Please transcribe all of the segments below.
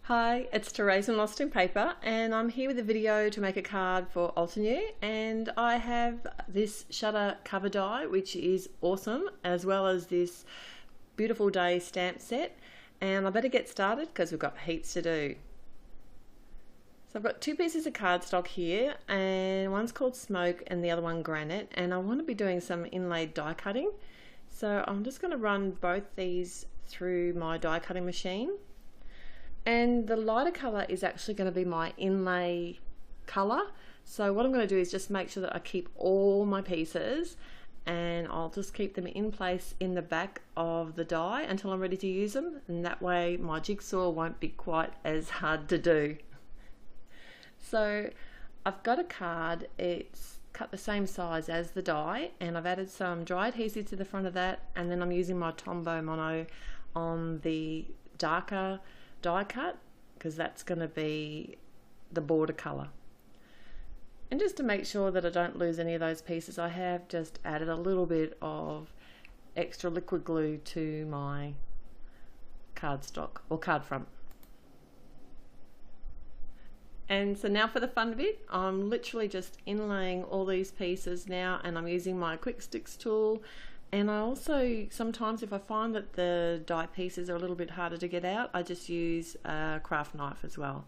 Hi, it's Therese from Lost in Paper, and I'm here with a video to make a card for Altenew, and I have this shutter cover die which is awesome, as well as this beautiful day stamp set, and I better get started because we've got heaps to do. So I've got two pieces of cardstock here, and one's called Smoke and the other one Granite, and I want to be doing some inlaid die cutting, so I'm just going to run both these through my die cutting machine. And the lighter colour is actually going to be my inlay colour. So what I'm going to do is just make sure that I keep all my pieces, and I'll just keep them in place in the back of the die until I'm ready to use them, and that way my jigsaw won't be quite as hard to do. So I've got a card, it's cut the same size as the die, and I've added some dry adhesive to the front of that, and then I'm using my Tombow Mono on the darker die cut because that's going to be the border color. And just to make sure that I don't lose any of those pieces, I have just added a little bit of extra liquid glue to my cardstock or card front. And so now for the fun bit, I'm literally just inlaying all these pieces now, and I'm using my quick sticks tool. And I also, sometimes if I find that the die pieces are a little bit harder to get out, I just use a craft knife as well.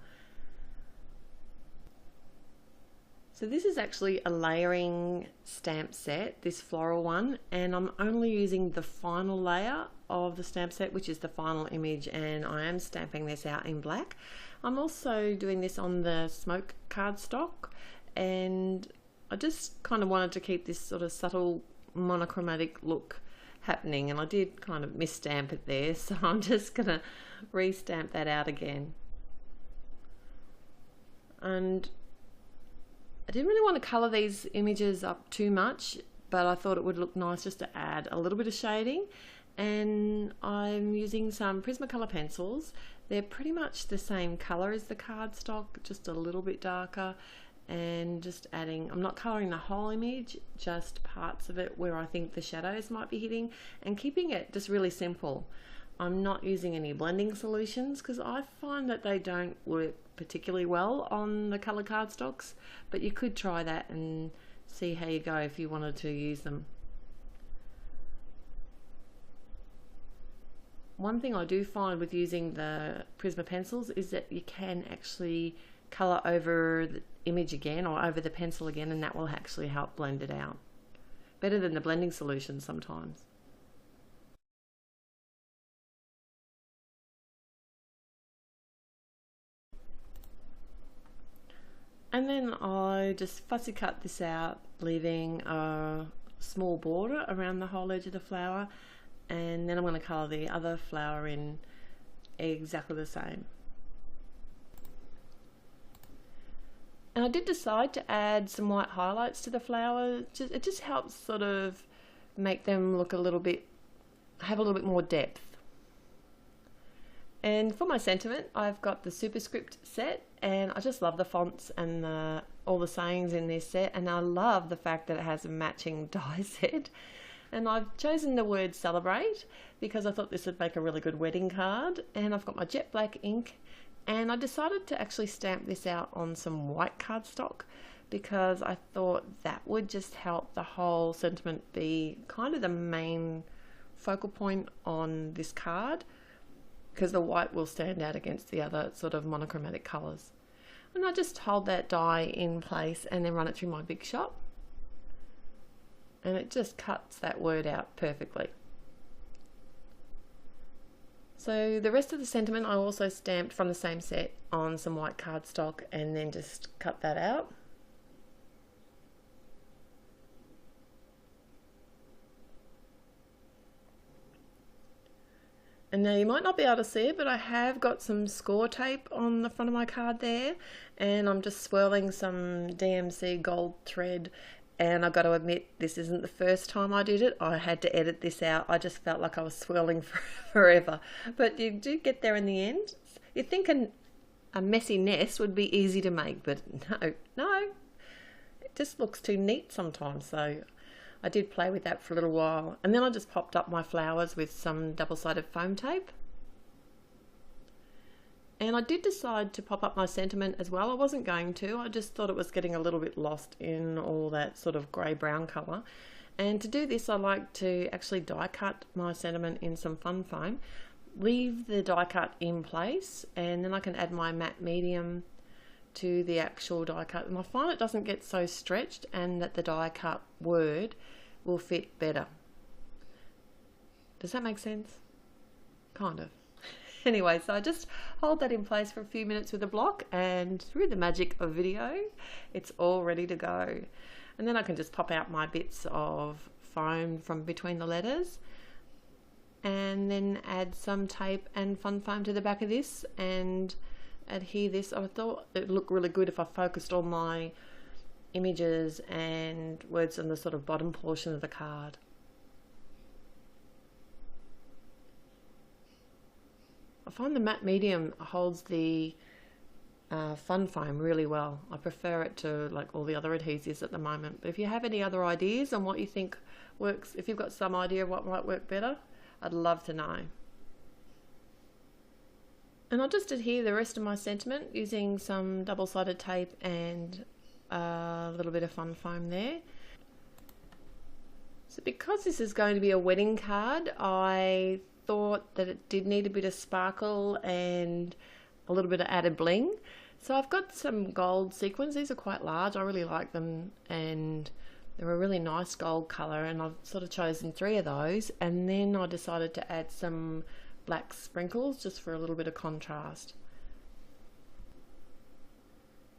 So this is actually a layering stamp set, this floral one, and I'm only using the final layer of the stamp set, which is the final image, and I am stamping this out in black. I'm also doing this on the Smoke cardstock, and I just kind of wanted to keep this sort of subtle monochromatic look happening, and I did kind of misstamp it there, so I'm just gonna restamp that out again. And I didn't really want to color these images up too much, but I thought it would look nice just to add a little bit of shading, and I'm using some Prismacolor pencils. They're pretty much the same color as the cardstock, just a little bit darker, and just adding, I'm not coloring the whole image, just parts of it where I think the shadows might be hitting, and keeping it just really simple. I'm not using any blending solutions because I find that they don't work particularly well on the colored cardstocks, but you could try that and see how you go if you wanted to use them. One thing I do find with using the Prisma pencils is that you can actually color over the image again or over the pencil again, and that will actually help blend it out better than the blending solution sometimes. And then I just fussy cut this out, leaving a small border around the whole edge of the flower, and then I'm going to color the other flower in exactly the same. And I did decide to add some white highlights to the flower. It just helps sort of make them look a little bit, have a little bit more depth. And for my sentiment, I've got the superscript set, and I just love the fonts and all the sayings in this set, and I love the fact that it has a matching die set. And I've chosen the word celebrate because I thought this would make a really good wedding card, and I've got my jet black ink. And I decided to actually stamp this out on some white cardstock because I thought that would just help the whole sentiment be kind of the main focal point on this card, because the white will stand out against the other sort of monochromatic colours. And I just hold that die in place and then run it through my Big Shot, and it just cuts that word out perfectly. So the rest of the sentiment I also stamped from the same set on some white cardstock and then just cut that out. And now you might not be able to see it, but I have got some score tape on the front of my card there, and I'm just swirling some DMC gold thread. And I've got to admit, this isn't the first time I did it. I had to edit this out. I just felt like I was swirling forever. But you do get there in the end. You'd think a messy nest would be easy to make, but no. It just looks too neat sometimes. So I did play with that for a little while. And then I just popped up my flowers with some double-sided foam tape. And I did decide to pop up my sentiment as well. I wasn't going to, I just thought it was getting a little bit lost in all that sort of grey brown colour. And to do this, I like to actually die cut my sentiment in some fun foam, leave the die cut in place, and then I can add my matte medium to the actual die cut. And I find it doesn't get so stretched, and that the die cut word will fit better. Does that make sense? Kind of. Anyway, so I just hold that in place for a few minutes with a block, and through the magic of video, it's all ready to go. And then I can just pop out my bits of foam from between the letters, and then add some tape and fun foam to the back of this and adhere this. I thought it'd look really good if I focused all my images and words on the sort of bottom portion of the card. I find the matte medium holds the fun foam really well. I prefer it to like all the other adhesives at the moment. But if you have any other ideas on what you think works, if you've got some idea of what might work better, I'd love to know. And I'll just adhere the rest of my sentiment using some double-sided tape and a little bit of fun foam there. So because this is going to be a wedding card, I thought that it did need a bit of sparkle and a little bit of added bling. So I've got some gold sequins. These are quite large. I really like them, and they're a really nice gold colour, and I've sort of chosen 3 of those, and then I decided to add some black sprinkles just for a little bit of contrast.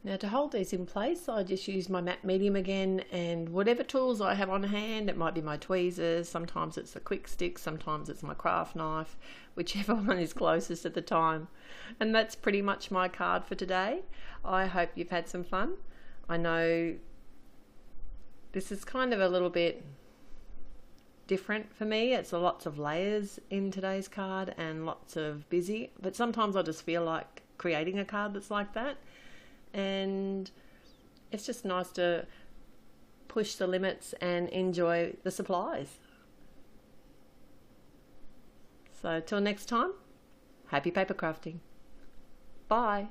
Now to hold these in place, I just use my matte medium again, and whatever tools I have on hand. It might be my tweezers, sometimes it's a quick stick, sometimes it's my craft knife, whichever one is closest at the time. And that's pretty much my card for today. I hope you've had some fun. I know this is kind of a little bit different for me. It's lots of layers in today's card and lots of busy, but sometimes I just feel like creating a card that's like that. And it's just nice to push the limits and enjoy the supplies. So till next time, happy paper crafting. Bye.